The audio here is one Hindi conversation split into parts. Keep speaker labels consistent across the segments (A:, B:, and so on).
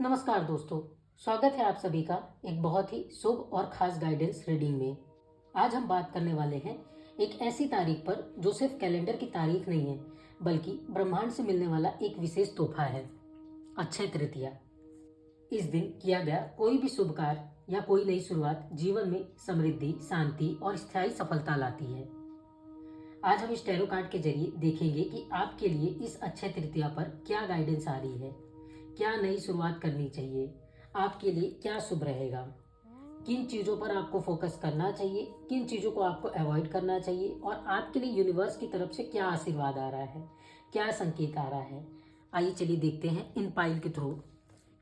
A: नमस्कार दोस्तों, स्वागत है आप सभी का एक बहुत ही शुभ और खास गाइडेंस रीडिंग में। आज हम बात करने वाले हैं एक ऐसी तारीख पर जो सिर्फ कैलेंडर की तारीख नहीं है, बल्कि ब्रह्मांड से मिलने वाला एक विशेष तोहफा है, अक्षय तृतीया। इस दिन किया गया कोई भी शुभ कार्य या कोई नई शुरुआत जीवन में समृद्धि, शांति और स्थायी सफलता लाती है। आज हम इस टैरो कार्ड के जरिए देखेंगे कि आपके लिए इस अक्षय तृतीया पर क्या गाइडेंस आ रही है, क्या नई शुरुआत करनी चाहिए, आपके लिए क्या शुभ रहेगा, किन चीज़ों पर आपको फोकस करना चाहिए, किन चीज़ों को आपको अवॉइड करना चाहिए और आपके लिए यूनिवर्स की तरफ से क्या आशीर्वाद आ रहा है, क्या संकेत आ रहा है। आइए चलिए देखते हैं इन पाइल के थ्रू।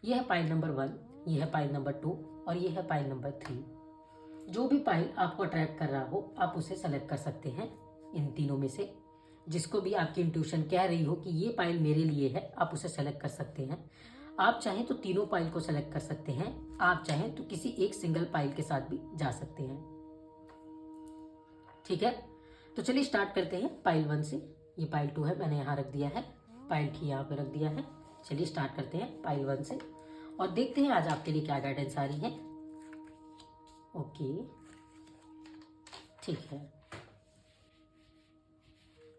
A: यह है पाइल नंबर 1, यह है पाइल नंबर 2 और यह है पाइल नंबर 3। जो भी पाइल आपको अट्रैक्ट कर रहा हो आप उसे सेलेक्ट कर सकते हैं। इन तीनों में से जिसको भी आपकी इंट्यूशन कह रही हो कि ये पाइल मेरे लिए है, आप उसे सेलेक्ट कर सकते हैं। आप चाहें तो तीनों पाइल को सेलेक्ट कर सकते हैं, आप चाहें तो किसी एक सिंगल पाइल के साथ भी जा सकते हैं। ठीक है, तो चलिए स्टार्ट करते हैं पाइल 1 से। ये पाइल 2 है, मैंने यहाँ रख दिया है, पाइल 3 यहाँ पे रख दिया है। चलिए स्टार्ट करते हैं पाइल 1 से और देखते हैं आज आपके लिए क्या गाइडेंस आ रही है। ओके, ठीक है।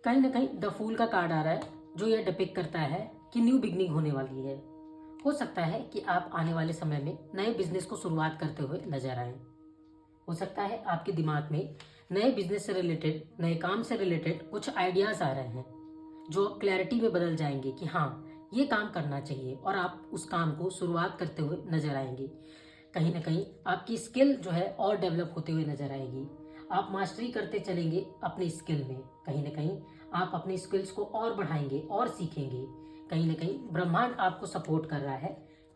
A: कहीं ना कहीं द फूल का कार्ड आ रहा है, जो यह डिपिक्ट करता है कि न्यू बिगनिंग होने वाली है। हो सकता है कि आप आने वाले समय में नए बिजनेस को शुरुआत करते हुए नजर आए। हो सकता है आपके दिमाग में नए बिजनेस से रिलेटेड, नए काम से रिलेटेड कुछ आइडियाज आ रहे हैं, जो क्लैरिटी में बदल जाएंगे कि हाँ, ये काम करना चाहिए और आप उस काम को शुरुआत करते हुए नजर आएंगे। कहीं ना कहीं आपकी स्किल जो है और डेवलप होते हुए नजर आएगी। आप मास्टरी करते चलेंगे अपनी स्किल में। कहीं ना कहीं आप अपनी स्किल्स को और बढ़ाएंगे और सीखेंगे। कहीं ना कहीं ब्रह्मांड आपको सपोर्ट कर रहा है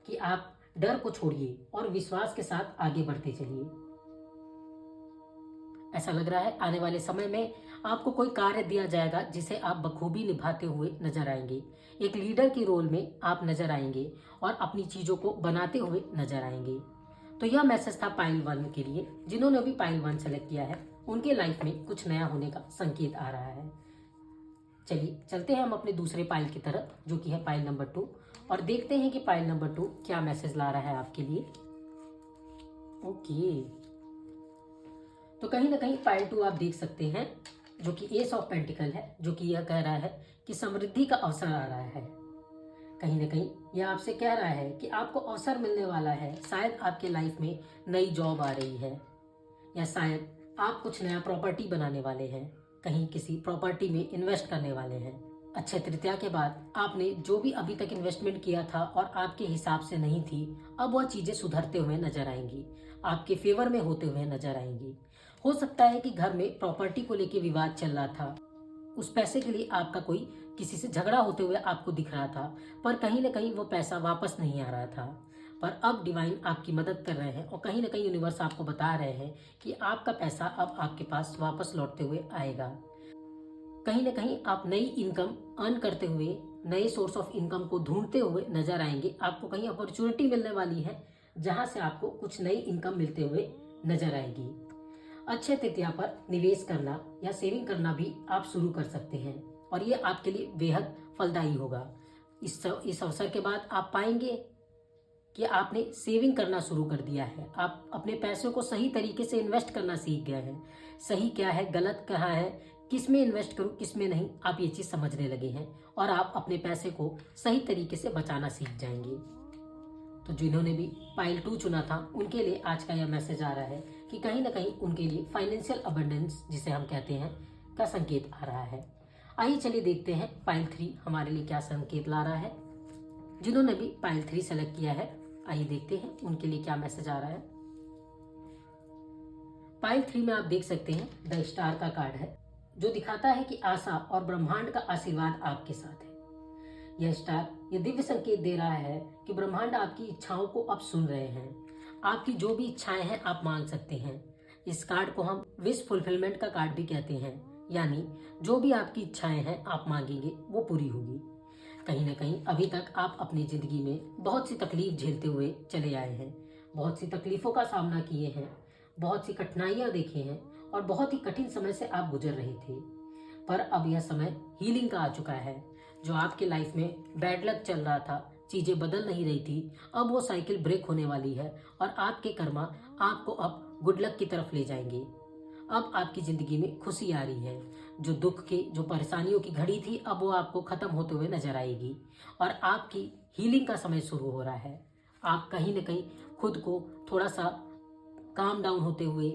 A: कि आप डर को छोड़िए और विश्वास के साथ आगे बढ़ते चलिए। ऐसा लग रहा है आने वाले समय में आपको कोई कार्य दिया जाएगा जिसे आप बखूबी निभाते हुए नजर आएंगे। एक लीडर की रोल में आप नजर आएंगे और अपनी चीजों को बनाते हुए नजर आएंगे। तो यह मैसेज था पाइल 1 के लिए। जिन्होंने भी पाइल 1 सेलेक्ट किया है उनके लाइफ में कुछ नया होने का संकेत आ रहा है। चलिए चलते हैं हम अपने दूसरे पाइल की तरफ, जो कि है पाइल नंबर 2, और देखते हैं कि पाइल नंबर 2 क्या मैसेज ला रहा है आपके लिए। ओके, तो कहीं ना कहीं पाइल 2 आप देख सकते हैं, जो कि एस ऑफ पेंटिकल है, जो कि यह कह रहा है कि समृद्धि का अवसर आ रहा है। कहीं ना कहीं यह आपसे कह रहा है कि आपको अवसर मिलने वाला है। शायद आपके लाइफ में नई जॉब आ रही है, या शायद आप कुछ नया प्रॉपर्टी बनाने वाले हैं, कहीं किसी प्रॉपर्टी में इन्वेस्ट करने वाले हैं। अक्षय तृतीया के बाद आपने जो भी अभी तक इन्वेस्टमेंट किया था और आपके हिसाब से नहीं थी, अब वह चीजें सुधरते हुए नजर आएंगी, आपके फेवर में होते हुए नजर आएंगी। हो सकता है कि घर में प्रॉपर्टी को लेकर विवाद चल रहा था, उस पैसे के लिए आपका कोई किसी से झगड़ा होते हुए आपको दिख रहा था, पर कहीं ना कहीं वो पैसा वापस नहीं आ रहा था। पर अब डिवाइन आपकी मदद कर रहे हैं और कहीं ना कहीं यूनिवर्स आपको बता रहे हैं कि आपका पैसा अब आपके पास वापस लौटते हुए आएगा। कहीं ना कहीं आप नई इनकम अर्न करते हुए, नए सोर्स ऑफ इनकम को ढूंढते हुए नजर आएंगे। आपको कहीं अपॉर्चुनिटी मिलने वाली है जहां से आपको कुछ नई इनकम मिलते हुए नजर आएगी। अक्षय तृतीया पर निवेश करना या सेविंग करना भी आप शुरू कर सकते हैं और ये आपके लिए बेहद फलदायी होगा। इस अवसर के बाद आप पाएंगे कि आपने सेविंग करना शुरू कर दिया है। आप अपने पैसों को सही तरीके से इन्वेस्ट करना सीख गए हैं। सही क्या है, गलत क्या है, किस में इन्वेस्ट करूं, किस में नहीं, आप ये चीज समझने लगे हैं और आप अपने पैसे को सही तरीके से बचाना सीख जाएंगे। तो जिन्होंने भी पाइल 2 चुना था उनके लिए आज का यह मैसेज आ रहा है कि कहीं ना कहीं उनके लिए फाइनेंशियल अबंडेंस, जिसे हम कहते हैं, का संकेत आ रहा है। आइए चलिए देखते हैं पाइल 3 हमारे लिए क्या संकेत ला रहा है। जिन्होंने भी पाइल 3 सेलेक्ट किया है, आइए देखते हैं उनके लिए क्या मैसेज आ रहा है। पाइल 3 में आप देख सकते हैं द स्टार का कार्ड है, जो दिखाता है कि आशा और ब्रह्मांड का आशीर्वाद आपके साथ है। यह स्टार यह दिव्य संकेत दे रहा है कि ब्रह्मांड आपकी इच्छाओं को अब सुन रहे हैं। आपकी जो भी इच्छाएं हैं आप मांग सकते हैं। इस कार्ड को हम विश फुलफिलमेंट का कार्ड भी कहते हैं, यानी जो भी आपकी इच्छाएं हैं आप मांगेंगे वो पूरी होगी। कहीं ना कहीं अभी तक आप अपनी जिंदगी में बहुत सी तकलीफ झेलते हुए चले आए हैं, बहुत सी तकलीफों का सामना किए हैं, बहुत सी कठिनाइयां देखे हैं और बहुत ही कठिन समय से आप गुजर रहे थे। पर अब यह समय हीलिंग का आ चुका है। जो आपके लाइफ में बैड लक चल रहा था, चीज़ें बदल नहीं रही थी, अब वो साइकिल ब्रेक होने वाली है और आपके कर्मा आपको अब गुड लक की तरफ ले जाएंगे। अब आपकी ज़िंदगी में खुशी आ रही है। जो दुख की, जो परेशानियों की घड़ी थी, अब वो आपको ख़त्म होते हुए नजर आएगी और आपकी हीलिंग का समय शुरू हो रहा है। आप कहीं ना कहीं खुद को थोड़ा सा काम डाउन होते हुए,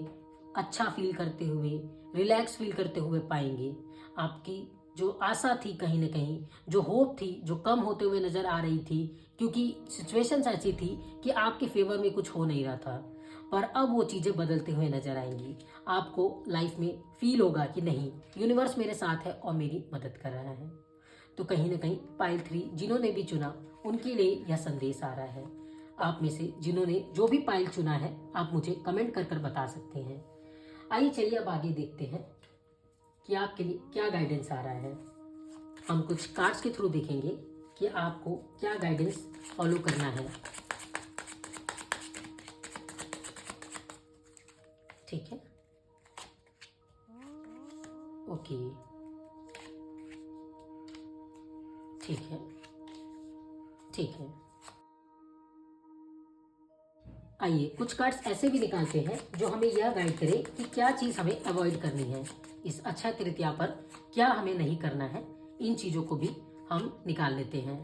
A: अच्छा फील करते हुए, रिलैक्स फील करते हुए पाएंगे। आपकी जो आशा थी, कहीं ना कहीं जो होप थी, जो कम होते हुए नजर आ रही थी, क्योंकि सिचुएशंस ऐसी थी कि आपके फेवर में कुछ हो नहीं रहा था, पर अब वो चीज़ें बदलते हुए नजर आएंगी। आपको लाइफ में फील होगा कि नहीं, यूनिवर्स मेरे साथ है और मेरी मदद कर रहा है। तो कहीं ना कहीं पाइल 3 जिन्होंने भी चुना, उनके लिए यह संदेश आ रहा है। आप में से जिन्होंने जो भी पाइल चुना है, आप मुझे कमेंट कर कर बता सकते हैं। आइए चलिए अब आगे देखते हैं कि आपके लिए क्या गाइडेंस आ रहा है। हम कुछ कार्ड्स के थ्रू देखेंगे कि आपको क्या गाइडेंस फॉलो करना है। ठीक है, ओके, ठीक है, ठीक है। आइए कुछ कार्ड्स ऐसे भी निकालते हैं जो हमें यह गाइड करे कि क्या चीज़ हमें अवॉइड करनी है, इस अक्षय तृतीया पर क्या हमें नहीं करना है। इन चीज़ों को भी हम निकाल लेते हैं।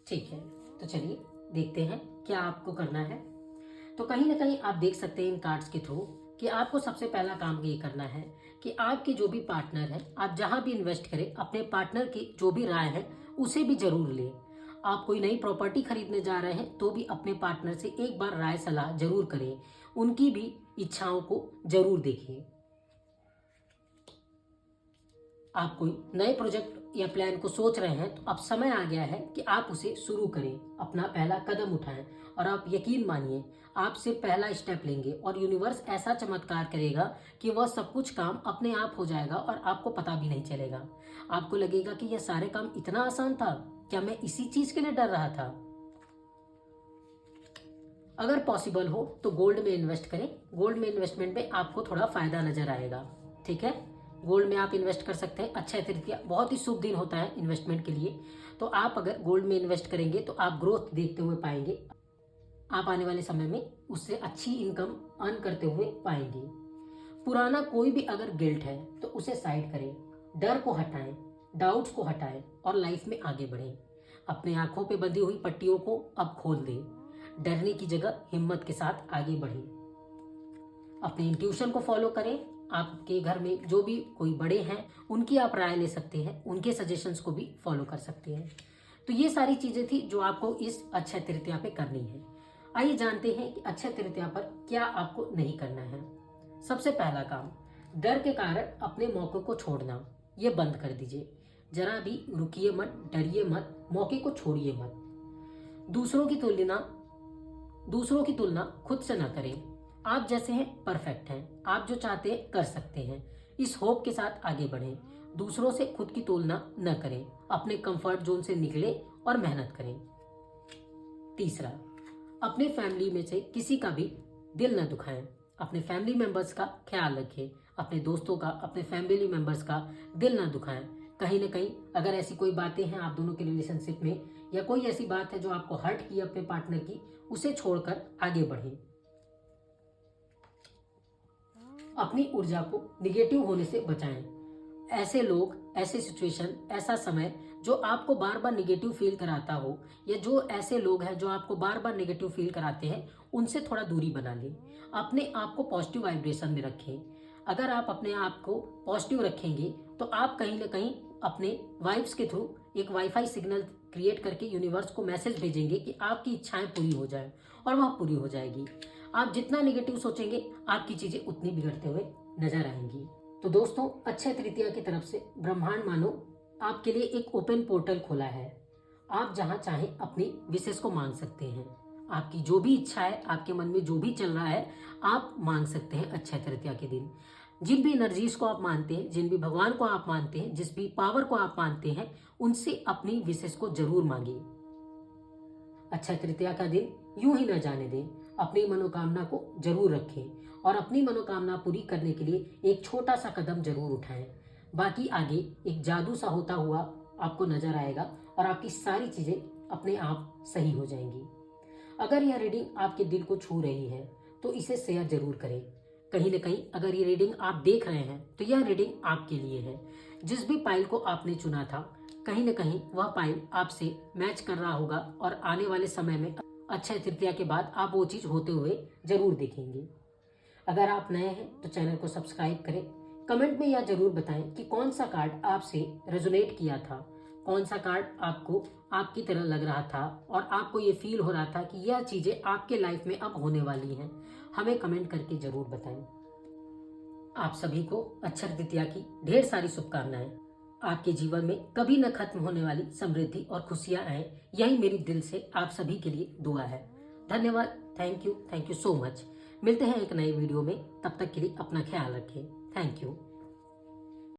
A: ठीक है, तो चलिए देखते हैं क्या आपको करना है। तो कहीं ना कहीं आप देख सकते हैं इन कार्ड्स के थ्रू कि आपको सबसे पहला काम ये करना है कि आपके जो भी पार्टनर है, आप जहां भी इन्वेस्ट करें, अपने पार्टनर की जो भी राय है उसे भी जरूर लें। आप कोई नई प्रॉपर्टी खरीदने जा रहे हैं तो भी अपने पार्टनर से एक बार राय सलाह जरूर करें, उनकी भी इच्छाओं को जरूर देखें। आप कोई नए प्रोजेक्ट या प्लान को सोच रहे हैं तो अब समय आ गया है कि आप उसे शुरू करें, अपना पहला कदम उठाएं और आप यकीन मानिए आप सिर्फ पहला स्टेप लेंगे और यूनिवर्स ऐसा चमत्कार करेगा कि वह सब कुछ काम अपने आप हो जाएगा और आपको पता भी नहीं चलेगा। आपको लगेगा कि यह सारे काम इतना आसान था, क्या मैं इसी चीज के लिए डर रहा था। अगर पॉसिबल हो तो गोल्ड में इन्वेस्ट करें। गोल्ड में इन्वेस्टमेंट में आपको थोड़ा फायदा नजर आएगा। ठीक है, गोल्ड में आप इन्वेस्ट कर सकते हैं। अक्षय तृतीया बहुत ही शुभ दिन होता है इन्वेस्टमेंट के लिए, तो आप अगर गोल्ड में इन्वेस्ट करेंगे तो आप ग्रोथ देखते हुए पाएंगे। आप आने वाले समय में उससे अच्छी इनकम अर्न करते हुए पाएंगे। पुराना कोई भी अगर गिल्ट है तो उसे साइड करें, डर को हटाएं, डाउट्स को हटाएं और लाइफ में आगे बढ़ें। अपने आंखों पे बंधी हुई पट्टियों को अब खोल दें, डरने की जगह हिम्मत के साथ आगे बढ़ें। अपने इंट्यूशन को फॉलो करें। आपके घर में जो भी कोई बड़े हैं उनकी आप राय ले सकते हैं, उनके सजेशंस को भी फॉलो कर सकते हैं। तो ये सारी चीजें थी जो आपको इस अक्षय तृतीया पे करनी है। आइए जानते हैं कि अक्षय तृतीया पर क्या आपको नहीं करना है। सबसे पहला काम, डर के कारण अपने मौके को छोड़ना, ये बंद कर दीजिए। जरा भी रुकिए मत, डरिए मत, मौके को छोड़िए मत। दूसरों की तुलना खुद से ना करें। आप जैसे हैं परफेक्ट हैं, आप जो चाहते हैं कर सकते हैं। इस होप के साथ आगे बढ़ें। दूसरों से खुद की तुलना न करें, अपने कंफर्ट जोन से निकलें और मेहनत करें। तीसरा, अपने फैमिली में से किसी का भी दिल न दुखाएं। अपने फैमिली मेंबर्स का ख्याल रखें, अपने दोस्तों का, अपने फैमिली मेंबर्स का दिल न दुखाएं। कहीं ना कहीं अगर ऐसी कोई बातें हैं आप दोनों के रिलेशनशिप में, या कोई ऐसी बात है जो आपको हर्ट की अपने पार्टनर की, उसे छोड़कर आगे बढ़ें। अपनी ऊर्जा को निगेटिव होने से बचाएं। ऐसे लोग, ऐसे सिचुएशन, ऐसा समय जो आपको बार बार निगेटिव फील कराता हो, या जो ऐसे लोग हैं जो आपको बार बार निगेटिव फील कराते हैं, उनसे थोड़ा दूरी बना लें। अपने आप को पॉजिटिव वाइब्रेशन में रखें। अगर आप अपने आप को पॉजिटिव रखेंगे तो आप कहीं ना कहीं अपने वाइब्स के थ्रू एक वाईफाई सिग्नल क्रिएट करके यूनिवर्स को मैसेज भेजेंगे कि आपकी इच्छाएं पूरी हो जाए, और वह पूरी हो जाएगी। आप जितना निगेटिव सोचेंगे आपकी चीजें उतनी बिगड़ते हुए नजर आएंगी। तो दोस्तों, अक्षय तृतीया की तरफ से ब्रह्मांड मानो आपके लिए एक ओपन पोर्टल खोला है। आप जहां चाहें अपनी विशेष को मांग सकते हैं। आपकी जो भी इच्छा है, आपके मन में जो भी चल रहा है, आप मांग सकते हैं अक्षय तृतीया के दिन। जिन भी एनर्जीज को आप मानते हैं, जिन भी भगवान को आप मानते हैं, जिस भी पावर को आप मानते हैं, उनसे अपनी विशेष को जरूर मांगिए। अक्षय तृतीया का दिन यूं ही न जाने दें। अपनी मनोकामना को जरूर रखें और अपनी मनोकामना पूरी करने के लिए एक छोटा सा कदम जरूर उठाएं। बाकी आगे एक जादू सा होता हुआ आपको नजर आएगा और आपकी सारी चीजें अपने आप सही हो जाएंगी। अगर यह रीडिंग आपके दिल को छू रही है तो इसे शेयर जरूर करें। कहीं ना कहीं अगर ये रीडिंग आप देख रहे हैं तो यह रीडिंग आपके लिए है। जिस भी पाइल को आपने चुना था, कहीं ना कहीं वह पाइल आपसे मैच कर रहा होगा और आने वाले समय में अक्षय तृतीया के बाद आप वो चीज होते हुए जरूर देखेंगे। अगर आप नए हैं तो चैनल को सब्सक्राइब करें। कमेंट में यह जरूर बताएं कि कौन सा कार्ड आपसे रेजोनेट किया था, कौन सा कार्ड आपको आपकी तरह लग रहा था और आपको ये फील हो रहा था कि यह चीजें आपके लाइफ में अब होने वाली हैं। हमें कमेंट करके जरूर बताएं। आप सभी को अक्षय तृतीया की ढेर सारी शुभकामनाएं। आपके जीवन में कभी न खत्म होने वाली समृद्धि और खुशियां आए, यही मेरी दिल से आप सभी के लिए दुआ है। धन्यवाद। Thank you so much. मिलते हैं एक नए वीडियो में। तब तक के लिए अपना ख्याल रखें। Thank you.